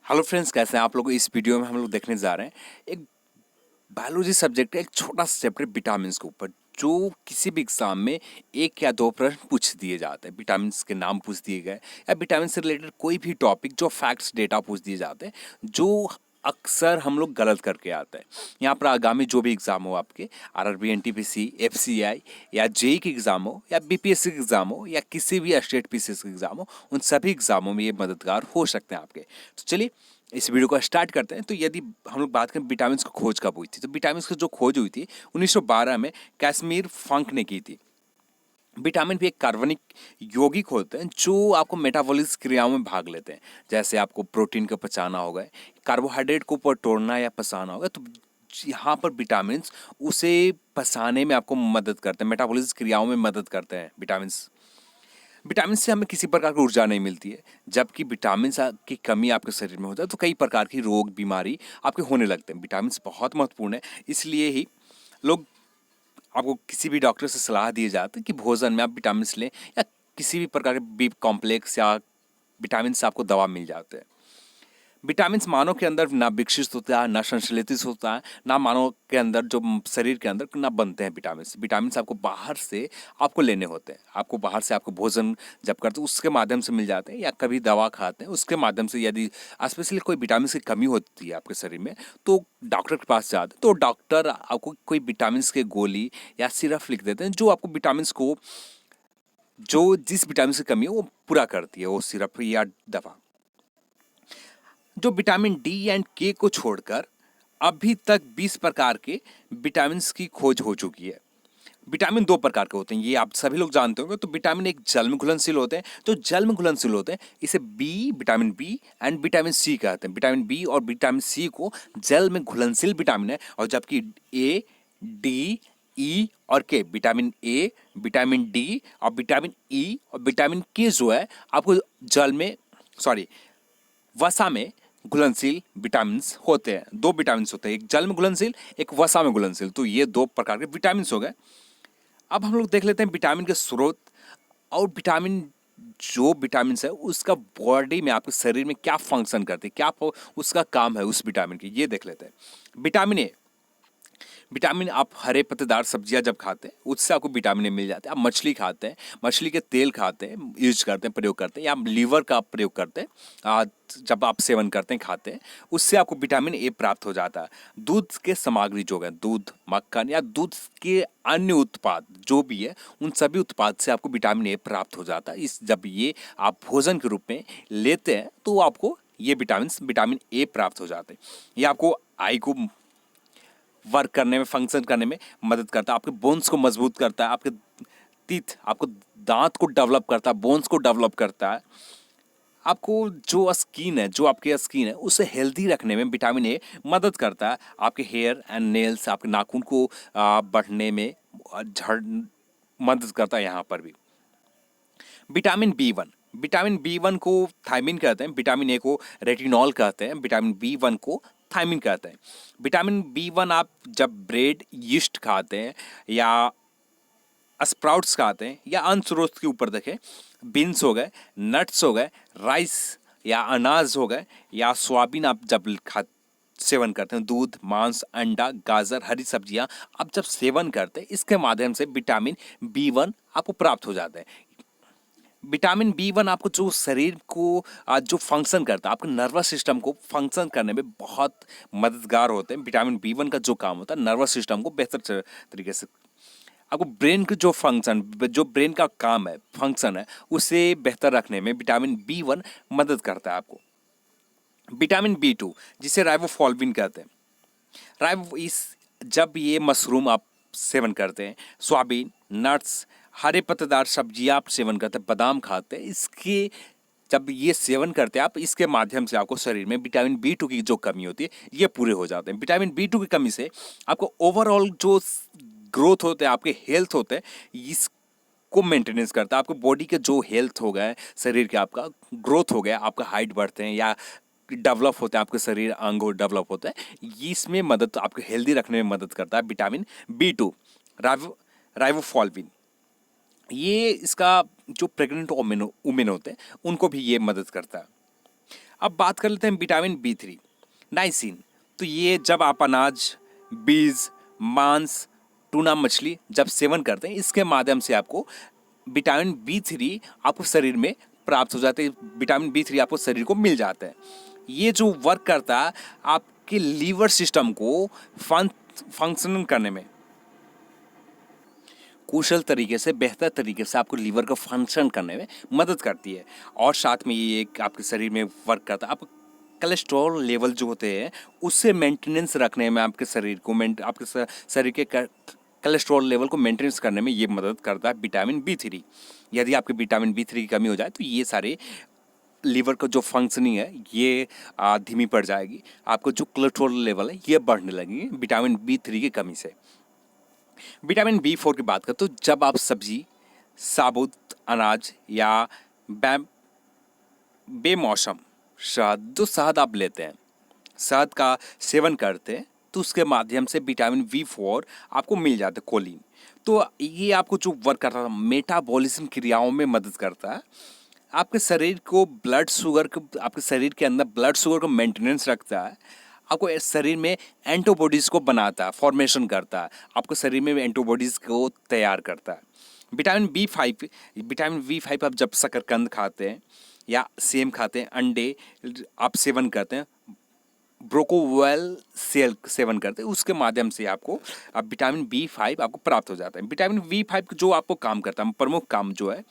Hello friends, कैसे हैं आप लोग। इस वीडियो में हम लोग देखने जा रहे हैं एक बायोलॉजी सब्जेक्ट है, एक छोटा सा चैप्टर विटामिन के ऊपर, जो किसी भी एग्जाम में एक या दो प्रश्न पूछ दिए जाते हैं। विटामिन के नाम पूछ दिए गए या विटामिन से रिलेटेड कोई भी टॉपिक, जो फैक्ट्स डेटा पूछ दिए जाते हैं, जो अक्सर हम लोग गलत करके आते हैं। यहाँ पर आगामी जो भी एग्जाम हो आपके, आरआरबी, एनटीपीसी, एफसीआई या जेई के एग्जाम हो या बीपीएससी के एग्जाम हो या किसी भी स्टेट पीसीएस के एग्जाम हो, उन सभी एग्जामों में ये मददगार हो सकते हैं आपके। तो चलिए इस वीडियो को स्टार्ट करते हैं। तो यदि हम लोग बात करें विटामिन की खोज कब हुई थी, तो विटामिन की जो खोज हुई थी 1912 में कैश्मीर फंक ने की थी। विटामिन भी एक कार्बनिक यौगिक होते हैं जो आपको मेटाबॉलिज्म क्रियाओं में भाग लेते हैं। जैसे आपको प्रोटीन को पचाना होगा, कार्बोहाइड्रेट को ऊपर तोड़ना या पचाना होगा, तो यहाँ पर विटामिन उसे पचाने में आपको मदद करते हैं, मेटाबॉलिज्म क्रियाओं में मदद करते हैं विटामिन। विटामिन से हमें किसी प्रकार की ऊर्जा नहीं मिलती है। जबकि विटामिन की कमी आपके शरीर में होता है तो कई प्रकार की रोग बीमारी आपके होने लगते हैं। विटामिन बहुत महत्वपूर्ण है, इसलिए ही लोग आपको किसी भी डॉक्टर से सलाह दिए जाते हैं कि भोजन में आप विटामिन लें, या किसी भी प्रकार के बी कॉम्प्लेक्स या विटामिन से आपको दवा मिल जाते हैं। विटामिन मानव के अंदर ना विकसित होता है, ना संश्लेषित होता है, ना मानव के अंदर जो शरीर के अंदर ना बनते हैं विटामिन। विटामिन आपको बाहर से आपको लेने होते हैं। आपको बाहर से आपको भोजन जब करते हैं उसके माध्यम से मिल जाते हैं, या कभी दवा खाते हैं उसके माध्यम से। यदि स्पेशली कोई विटामिन की कमी होती है आपके शरीर में, तो डॉक्टर के पास जाते हैं, तो डॉक्टर आपको कोई विटामिन के गोली या सिरप लिख देते हैं, जो आपको विटामिन को, जो जिस विटामिन की कमी है वो पूरा करती है, वो सिरप या दवा। जो विटामिन डी एंड के को छोड़कर अभी तक 20 प्रकार के विटामिन की खोज हो चुकी है। विटामिन दो प्रकार के होते हैं, ये आप सभी लोग जानते होंगे। तो विटामिन एक जल में घुलनशील होते हैं, जो जल में घुलनशील होते हैं इसे vitamin B and vitamin C कहते हैं। विटामिन बी और विटामिन सी को जल में घुलनशील विटामिन है। और जबकि ए, डी, ई और के, विटामिन ए, विटामिन डी और विटामिन ई और विटामिन के जो है आपको जल में, सॉरी, वसा में घुलनशील विटामिन होते हैं। दो विटामिन होते हैं, एक जल में घुलनशील, एक वसा में घुलनशील। तो ये दो प्रकार के विटामिन हो गए। अब हम लोग देख लेते हैं विटामिन के स्रोत और विटामिन, जो विटामिन है उसका बॉडी में, आपके शरीर में क्या फंक्शन करते हैं, क्या उसका काम है उस विटामिन की, ये देख लेते हैं। विटामिन ए, विटामिन आप हरे पत्तेदार सब्जियां जब खाते हैं उससे आपको विटामिन ए मिल जाते हैं। आप मछली खाते हैं, मछली के तेल खाते हैं, यूज करते हैं, प्रयोग करते हैं, या लीवर का आप प्रयोग करते हैं, जब आप सेवन करते हैं, खाते हैं, उससे आपको विटामिन ए प्राप्त हो जाता है। दूध के सामग्री जो है, दूध, मक्खन या दूध के अन्य उत्पाद जो भी है, उन सभी उत्पाद से आपको विटामिन ए प्राप्त हो जाता है। इस जब ये आप भोजन के रूप में लेते हैं तो आपको ये विटामिन ए प्राप्त हो जाते हैं। ये आपको आई को वर्क करने में, फंक्शन करने में मदद करता है, आपके बोन्स को मजबूत करता है, आपके टीथ, आपको दांत को डेवलप करता है, बोन्स को डेवलप करता है। आपको जो स्किन है, जो आपकी स्किन है उसे हेल्दी रखने में विटामिन ए मदद करता है। आपके हेयर एंड नेल्स, आपके नाखून को बढ़ने में झड़ मदद करता है। यहाँ पर भी vitamin B one, vitamin B one को थायमिन कहते हैं, विटामिन ए को रेटिनॉल कहते हैं, विटामिन बी वन को थायमिन कहते हैं। विटामिन बी वन आप जब ब्रेड, यीस्ट खाते हैं या स्प्राउट्स खाते हैं या अन्न स्रोत के ऊपर देखें, बीन्स हो गए, नट्स हो गए, राइस या अनाज हो गए, या सोयाबीन आप जब सेवन करते हैं, दूध, मांस, अंडा, गाजर, हरी सब्जियां आप जब सेवन करते हैं, इसके माध्यम से विटामिन बी वन आपको प्राप्त हो जाता है। विटामिन बी वन आपको जो शरीर को जो फंक्शन करता है, आपके नर्वस सिस्टम को फंक्शन करने में बहुत मददगार होते हैं। विटामिन बी वन का जो काम होता है, नर्वस सिस्टम को बेहतर तरीके से, आपको ब्रेन की जो फंक्शन, जो ब्रेन का काम है, फंक्शन है, उसे बेहतर रखने में विटामिन बी वन मदद करता है आपको। विटामिन बी टू, जिसे राइबोफ्लाविन कहते हैं, राइबो इस जब ये मशरूम आप सेवन करते हैं, सोयाबीन, नट्स, हरे पत्तेदार सब्जियां आप सेवन करते हैं, बादाम खाते हैं, इसके जब ये सेवन करते हैं आप, इसके माध्यम से आपको शरीर में विटामिन बी टू की जो कमी होती है ये पूरे हो जाते हैं। विटामिन बी टू की कमी से आपको ओवरऑल जो ग्रोथ होते हैं, आपके हेल्थ होते हैं, इसको मेंटेनेंस करता है। आपको बॉडी के जो हेल्थ हो गए, शरीर के आपका ग्रोथ हो गया, आपका हाइट बढ़ते हैं या डेवलप होते हैं, आपके शरीर अंग डेवलप होते हैं, इसमें मदद, आपको हेल्दी रखने में मदद करता है विटामिन बी टू। राइबोफ्लाविन, ये इसका जो प्रेग्नेंट वुमेन होते हैं उनको भी ये मदद करता है। अब बात कर लेते हैं विटामिन B3 नाइसिन। तो ये जब आप अनाज, बीज, मांस, टूना मछली जब सेवन करते हैं, इसके माध्यम से आपको विटामिन B3 आपको शरीर में प्राप्त हो जाते हैं। विटामिन B3 आपको शरीर को मिल जाता है। ये जो वर्क करता है आपके लीवर सिस्टम को फंक्शन करने में, कुशल तरीके से, बेहतर तरीके से आपको लीवर को फंक्शन करने में मदद करती है। और साथ में ये एक आपके शरीर में वर्क करता है, आप कोलेस्ट्रॉल लेवल जो होते हैं उससे मेंटेनेंस रखने में, आपके शरीर को आपके शरीर के कोलेस्ट्रॉल लेवल को मेंटेनेंस करने में ये मदद करता है विटामिन B3। यदि आपके विटामिन B3 की कमी हो जाए तो ये सारे लीवर का जो फंक्शनिंग है ये धीमी पड़ जाएगी। आपको जो कोलेस्ट्रॉल लेवल है ये बढ़ने लगेगी विटामिन B3 की कमी से। विटामिन B4 की बात करें तो जब आप सब्जी, साबुत अनाज या बेमौसम शहद आप लेते हैं, शहद का सेवन करते हैं, तो उसके माध्यम से विटामिन B4 आपको मिल जाता है, कोलिन। तो ये आपको जो वर्क करता है मेटाबॉलिज्म क्रियाओं में मदद करता है। आपके शरीर को ब्लड शुगर को, आपके शरीर के अंदर ब्लड शुगर को मेंटेनेंस रखता है। आपको शरीर में एंटीबॉडीज़ को बनाता है, फॉर्मेशन करता है, आपको शरीर में एंटीबॉडीज़ को तैयार करता है। विटामिन B5 आप जब शकरकंद खाते हैं या सेम खाते हैं, अंडे आप सेवन करते हैं, ब्रोकोवेल सेल सेवन करते हैं, उसके माध्यम से आपको अब विटामिन B5 आपको प्राप्त हो जाता है। विटामिन B5 जो आपको काम करता है, प्रमुख काम जो है,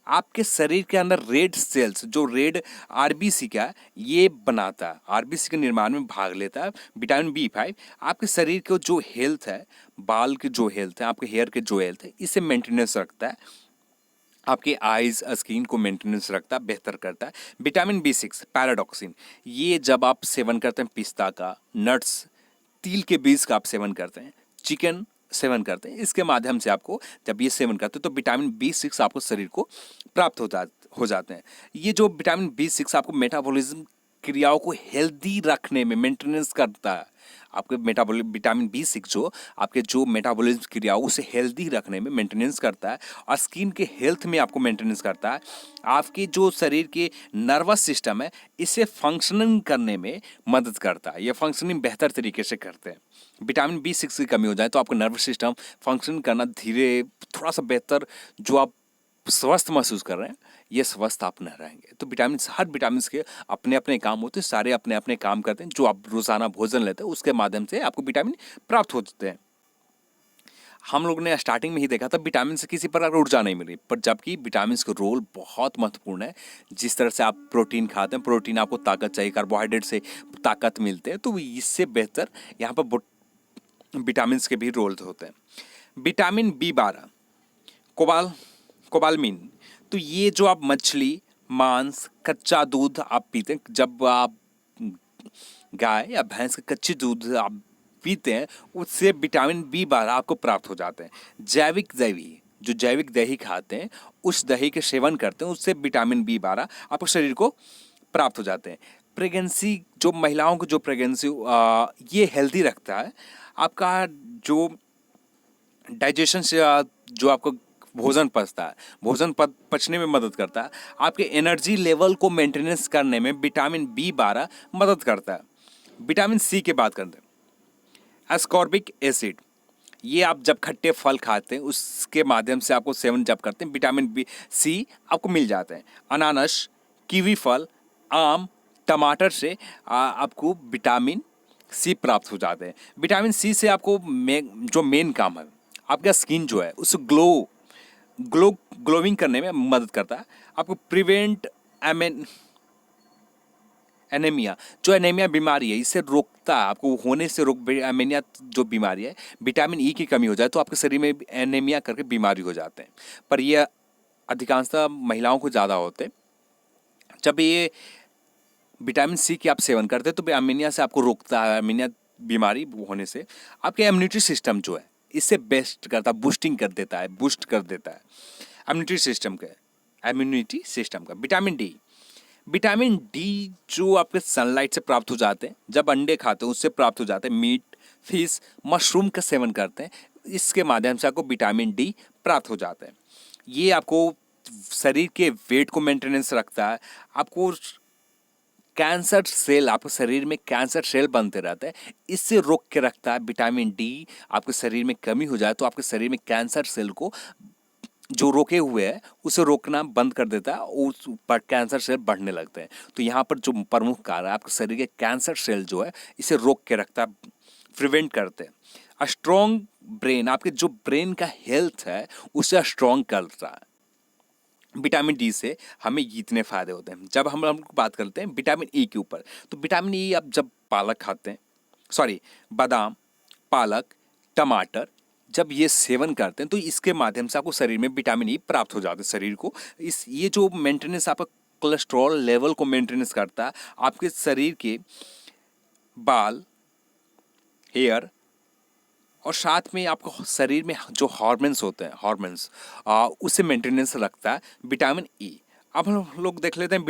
आपके शरीर के अंदर रेड सेल्स, जो रेड आरबीसी का है, ये बनाता है, आरबीसी के निर्माण में भाग लेता है विटामिन B5। आपके शरीर को जो हेल्थ है, बाल की जो हेल्थ है, आपके हेयर के जो हेल्थ है, इसे मेंटेनेंस रखता है। आपके आइज, स्किन को मेंटेनेंस रखता है, बेहतर करता है। विटामिन B6 पैराडॉक्सिन, ये जब आप सेवन करते हैं पिस्ता का, नट्स, तिल के बीज का आप सेवन करते हैं, चिकन सेवन करते हैं, इसके माध्यम से आपको जब ये सेवन करते हैं तो विटामिन B6 आपको शरीर को प्राप्त हो जाते हैं। ये जो विटामिन B6 आपको मेटाबॉलिज्म क्रियाओं को हेल्दी रखने में मेंटेनेंस करता है। आपके विटामिन B6 जो आपके जो मेटाबॉलिज्म क्रियाओं से हेल्दी रखने में मेंटेनेंस करता है और स्किन के हेल्थ में आपको मेंटेनेंस करता है। आपके जो शरीर के नर्वस सिस्टम है, इसे फंक्शनिंग करने में मदद करता है। ये फंक्शनिंग बेहतर तरीके से करते हैं। विटामिन B6 की कमी हो जाए तो आपका नर्वस सिस्टम फंक्शन करना धीरे, थोड़ा सा बेहतर, जो आप स्वस्थ महसूस कर रहे हैं, ये स्वस्थ आप न रहेंगे। तो हर विटामिन के अपने अपने काम होते हैं, सारे अपने अपने काम करते हैं। जो आप रोज़ाना भोजन लेते हैं उसके माध्यम से आपको विटामिन प्राप्त होते हैं। हम लोग ने स्टार्टिंग में ही देखा था विटामिन से किसी प्रकार की ऊर्जा नहीं मिली, पर जबकि विटामिन का रोल बहुत महत्वपूर्ण है। जिस तरह से आप प्रोटीन खाते हैं, प्रोटीन आपको ताकत चाहिए, कार्बोहाइड्रेट से ताकत मिलते हैं, तो इससे बेहतर यहाँ पर विटामिन के भी रोल होते हैं। विटामिन B12 कोबालमिन, तो ये जो आप मछली, मांस, कच्चा दूध आप पीते हैं, जब आप गाय या भैंस का कच्ची दूध आप पीते हैं, उससे विटामिन B12 आपको प्राप्त हो जाते हैं। जो जैविक दही खाते हैं, उस दही के सेवन करते हैं, उससे विटामिन B12 आपको शरीर को प्राप्त हो जाते हैं। प्रेगनेंसी, जो महिलाओं को जो प्रेगनेंसी ये हेल्दी रखता है। आपका जो डाइजेशन से जो आपको भोजन पचता है, भोजन पचने में मदद करता है। आपके एनर्जी लेवल को मेंटेनेंस करने में विटामिन B12 मदद करता है। विटामिन C की बात करते हैं, एस्कॉर्बिक एसिड, ये आप जब खट्टे फल खाते हैं उसके माध्यम से आपको सेवन जब करते हैं, विटामिन C आपको मिल जाते हैं। अनानास, कीवी फल, आम, टमाटर से आपको विटामिन C प्राप्त हो जाते हैं। विटामिन C से आपको जो मेन काम है, आपका स्किन जो है उसे ग्लोविंग करने में मदद करता है। आपको प्रिवेंट एनीमिया, जो एनीमिया बीमारी है, इसे रोकता है, आपको होने से एनीमिया जो बीमारी है, विटामिन E की कमी हो जाए तो आपके शरीर में एनीमिया करके बीमारी हो जाते हैं। पर यह अधिकांशतः महिलाओं को ज़्यादा होते हैं। जब ये विटामिन C की आप सेवन करते हैं तो एनीमिया से आपको रोकता है, एनीमिया बीमारी होने से। आपके इम्यूनिटी सिस्टम जो है इससे बूस्ट कर देता है इम्यूनिटी सिस्टम का। विटामिन डी जो आपके सनलाइट से प्राप्त हो जाते हैं, जब अंडे खाते हैं उससे प्राप्त हो जाते हैं। मीट, फिश, मशरूम का सेवन करते हैं, इसके माध्यम से आपको विटामिन डी प्राप्त हो जाता है। ये आपको शरीर के वेट को मेंटेनेंस रखता है, आपको कैंसर सेल, आपके शरीर में कैंसर सेल बनते रहते हैं, इससे रोक के रखता है। विटामिन डी आपके शरीर में कमी हो जाए तो आपके शरीर में कैंसर सेल को जो रोके हुए है उसे रोकना बंद कर देता है, उस पर कैंसर सेल बढ़ने लगते हैं। तो यहाँ पर जो प्रमुख कारण है, आपके शरीर के कैंसर सेल जो है इसे रोक के रखता है, प्रिवेंट करते हैं। स्ट्रॉन्ग ब्रेन, आपके जो ब्रेन का हेल्थ है उसे स्ट्रॉन्ग करता है। विटामिन डी से हमें इतने फायदे होते हैं। जब हम बात करते हैं विटामिन ई के ऊपर, तो विटामिन ई आप जब पालक खाते हैं, बादाम, पालक, टमाटर, जब ये सेवन करते हैं तो इसके माध्यम से आपको शरीर में विटामिन ई प्राप्त हो जाता है। शरीर को ये जो मेंटेनेंस, आपका कोलेस्ट्रॉल लेवल को मेंटेनेंस करता है, आपके शरीर के बाल, हेयर और साथ में आपको शरीर में जो हार्मोन्स होते हैं, उसे मेंटेनेंस रखता है विटामिन ई। अब हम लोग देख लेते हैं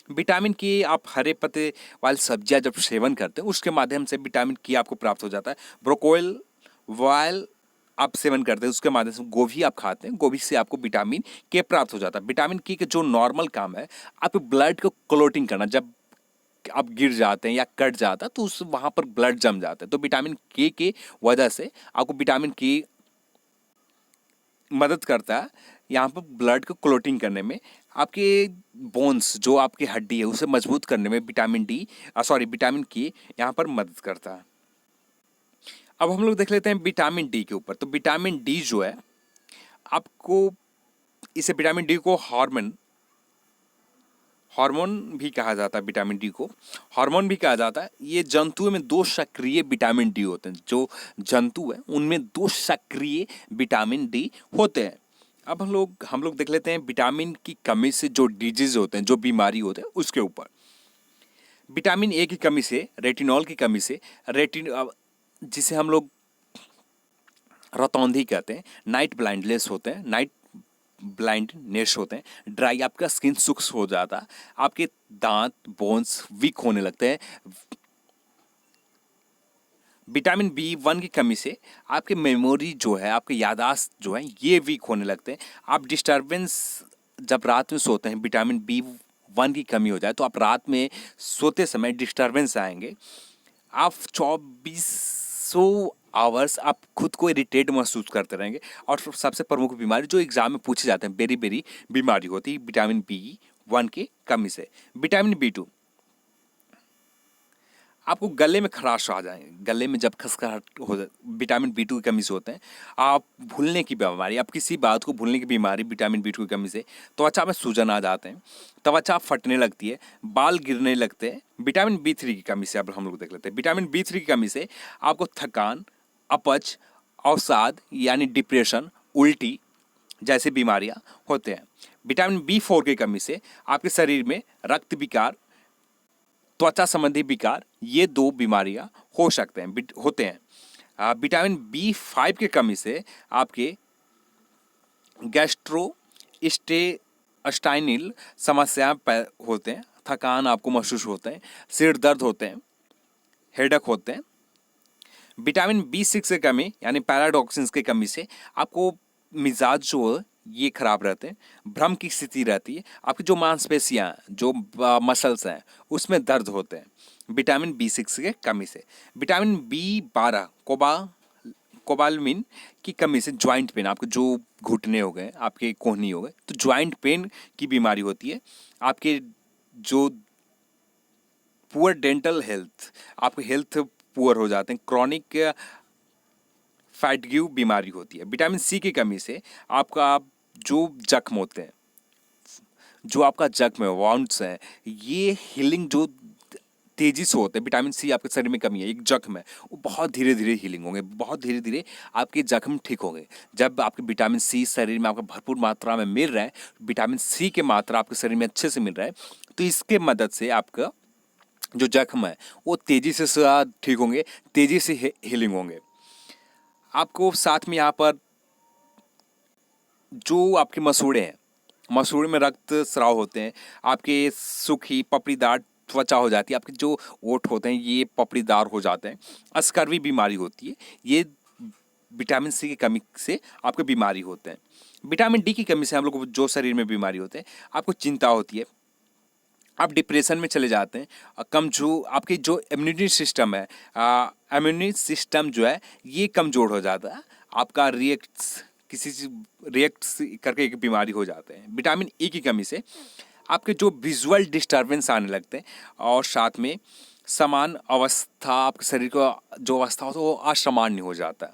विटामिन के आप हरे पत्ते वाली सब्जियां जब सेवन करते हैं उसके माध्यम से विटामिन के आपको प्राप्त हो जाता है। ब्रोकोल वायल आप सेवन करते हैं उसके माध्यम से, गोभी आप खाते हैं, गोभी से आपको विटामिन के प्राप्त हो जाता है। विटामिन के जो नॉर्मल काम है आपके ब्लड को क्लोटिंग करना, जब आप गिर जाते हैं या कट जाता है तो उस वहाँ पर ब्लड जम जाता है, तो विटामिन के वजह से आपको विटामिन के मदद करता है यहाँ पर ब्लड को क्लोटिंग करने में। आपके बोन्स, जो आपकी हड्डी है उसे मजबूत करने में विटामिन के यहाँ पर मदद करता है। अब हम लोग देख लेते हैं विटामिन डी के ऊपर। तो विटामिन डी जो है आपको, इसे विटामिन डी को हार्मोन भी कहा जाता है। विटामिन डी को हार्मोन भी कहा जाता है। ये जंतुओं में 2 सक्रिय विटामिन डी होते हैं। जो जंतु हैं उनमें 2 सक्रिय विटामिन डी होते हैं। अब हम लोग देख लेते हैं विटामिन की कमी से जो डिजीज होते हैं, जो बीमारी होते हैं उसके ऊपर। विटामिन ए की कमी से, रेटिनॉल की कमी से, जिसे हम लोग रतौंधी कहते हैं, नाइट ब्लाइंडनेस होते हैं, ड्राई, आपका स्किन सूक्ष्म हो जाता है, आपके दांत, बोन्स वीक होने लगते हैं। विटामिन बी1 की कमी से आपके मेमोरी जो है, आपके याददाश्त जो है ये वीक होने लगते हैं। आप डिस्टर्बेंस, जब रात में सोते हैं, विटामिन बी1 की कमी हो जाए तो आप रात में सोते समय डिस्टर्बेंस आएंगे। आप 2400 आवर्स आप खुद को इरिटेट महसूस करते रहेंगे। और सबसे प्रमुख बीमारी जो एग्जाम में पूछे जाते हैं, बेरी बीमारी होती है विटामिन बी1 की कमी से। विटामिन बी2, आपको गले में खराश आ जाए, गले में जब खसखराहट हो जाए, विटामिन बी2 की कमी से होते हैं। आप भूलने की बीमारी, आप किसी बात को भूलने की बीमारी विटामिन बी2 की कमी से, त्वचा में सूजन आ जाते हैं, त्वचा फटने लगती है, बाल गिरने लगते हैं। विटामिन बी3 की कमी से अब हम लोग देख लेते हैं। विटामिन बी3 की कमी से आपको थकान, अपच, अवसाद यानी डिप्रेशन, उल्टी जैसी बीमारियां होते हैं। विटामिन बी4 की कमी से आपके शरीर में रक्त विकार, त्वचा संबंधी विकार, ये 2 बीमारियां होते हैं। विटामिन बी5 की कमी से आपके गैस्ट्रोइंटेस्टाइनल समस्याएं होते हैं, थकान आपको महसूस होते हैं, सिर दर्द होते हैं, हेडेक होते हैं। विटामिन बी6 की कमी यानी पैराडॉक्सिन्स की कमी से आपको मिजाज जो है ये खराब रहते हैं, भ्रम की स्थिति रहती है, आपकी जो मांसपेशियां, जो मसल्स हैं उसमें दर्द होते हैं विटामिन बी6 के कमी से। विटामिन बी12 कोबालमिन की कमी से ज्वाइंट पेन, आपके जो घुटने हो गए, आपके कोहनी हो गए, तो ज्वाइंट पेन की बीमारी होती है। आपके जो पुअर डेंटल हेल्थ, आपके हेल्थ पुअर हो जाते हैं, क्रॉनिक फैटिग्यू बीमारी होती है। विटामिन सी की कमी से आपका जो जख्म होते हैं, जो आपका जख्म है, वाउंड्स हैं, ये हीलिंग जो तेजी से होते हैं। विटामिन सी आपके शरीर में कमी है, एक जख्म है, वो बहुत धीरे धीरे हीलिंग होंगे, बहुत धीरे धीरे आपके जख्म ठीक होंगे। जब आपके विटामिन सी शरीर में आपको भरपूर मात्रा में मिल रहा है, विटामिन सी की मात्रा आपके शरीर में अच्छे से मिल रहा है, तो इसके मदद से आपका जो जख्म है वो तेजी से ठीक होंगे, तेजी से हीलिंग होंगे। आपको साथ में यहाँ पर जो आपके मसूड़े हैं, मसूड़े में रक्त स्राव होते हैं, आपके सूखी पपड़ीदार त्वचा हो जाती है, आपके जो ओठ होते हैं ये पपड़ीदार हो जाते हैं, अस्कर्वी बीमारी होती है, ये विटामिन सी की कमी से आपको बीमारी होते हैं। विटामिन डी की कमी से हम लोग को जो शरीर में बीमारी होते हैं, आपको चिंता होती है, आप डिप्रेशन में चले जाते हैं। कम जो आपकी जो इम्यूनिटी सिस्टम है, इम्यूनिटी सिस्टम जो है ये कमज़ोर हो जाता है। आपका किसी चीज रिएक्ट करके एक बीमारी हो जाते हैं। विटामिन ई की कमी से आपके जो विजुअल डिस्टर्बेंस आने लगते हैं और साथ में समान अवस्था, आपके शरीर का जो अवस्था होता है वो असामान्य हो जाता है।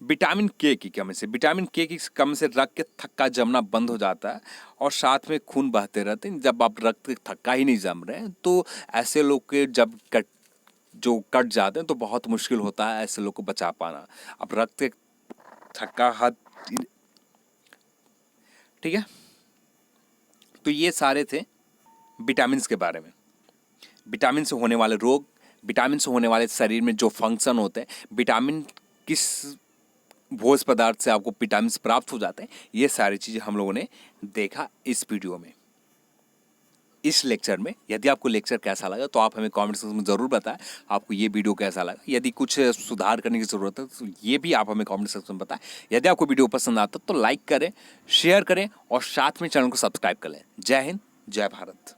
विटामिन के की कमी से, विटामिन के की कमी से रक्त के थक्का जमना बंद हो जाता है और साथ में खून बहते रहते हैं। जब आप रक्त के थक्का ही नहीं जम रहे हैं तो ऐसे लोग के जब कट जाते हैं तो बहुत मुश्किल होता है ऐसे लोग को बचा पाना। अब रक्त के थक्का हद, ठीक है। तो ये सारे थे विटामिन के बारे में, विटामिन से होने वाले रोग, विटामिन से होने वाले शरीर में जो फंक्शन होते हैं, विटामिन किस भोज्य पदार्थ से आपको विटामिन प्राप्त हो जाते हैं, ये सारी चीज़ें हम लोगों ने देखा इस वीडियो में, इस लेक्चर में। यदि आपको लेक्चर कैसा लगा तो आप हमें कमेंट सेक्शन में ज़रूर बताएं आपको ये वीडियो कैसा लगा। यदि कुछ सुधार करने की ज़रूरत है तो ये भी आप हमें कमेंट सेक्शन में बताएं। यदि आपको वीडियो पसंद आता तो लाइक करें, शेयर करें और साथ में चैनल को सब्सक्राइब कर लें। जय हिंद, जय भारत।